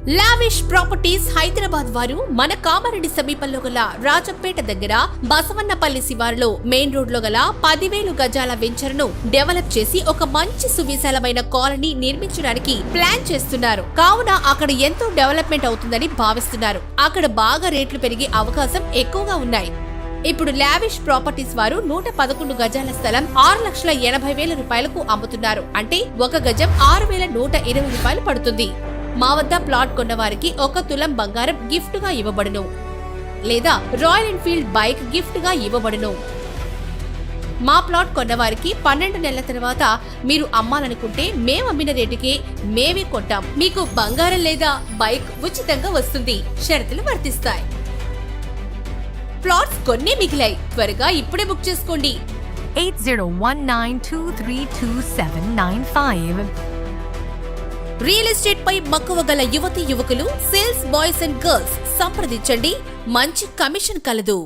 Lavish properties Hyderabad వారు మన కామారెడ్డి సమీపంలో గల రాజంపేట దగ్గర బసవన్నపల్లి శివారులో మెయిన్ రోడ్ లో గల 10,000 గజాల వెంచర్ను డెవలప్ చేసి ఒక మంచి సువిశాలమైన కాలనీ నిర్మించడానికి ప్లాన్ చేస్తున్నారు. కావున అక్కడ ఎంతో డెవలప్మెంట్ అవుతుందని భావిస్తున్నారు. అక్కడ బాగా రేట్లు పెరిగే అవకాశం ఎక్కువగా ఉన్నాయి. ఇప్పుడు లావిష్ ప్రాపర్టీస్ వారు 111 గజాల స్థలం 6,80,000 రూపాయలకు అమ్ముతున్నారు. అంటే ఒక గజం 6,120 రూపాయలు పడుతుంది. మా వద్ద ప్లాట్ కొన్న వారికి 1 తులం బంగారం గిఫ్ట్ గా ఇవ్వబడును, లేదా రాయల్ ఎన్ఫీల్డ్ బైక్ గిఫ్ట్ గా ఇవ్వబడును. మా ప్లాట్ కొన్న వారికి 12 నెలల తర్వాత మీరు అమ్మాలనుకుంటే మేము అమ్మిన రేటుకే మేమే కొంటాం. మీకు బంగారం లేదా బైక్ ఉచితంగా వస్తుంది. షరతులు వర్తిస్తాయి. ప్లాట్స్ కొన్నే మిగిలాయి. త్వరగా ఇప్పుడే బుక్ చేసుకోండి. 8019232795. రియల్ ఎస్టేట్ పై మక్కువ గల యువతి యువకులు, సేల్స్ బాయ్స్ అండ్ గర్ల్స్ సంప్రదించండి. మంచి కమిషన్ కలదు.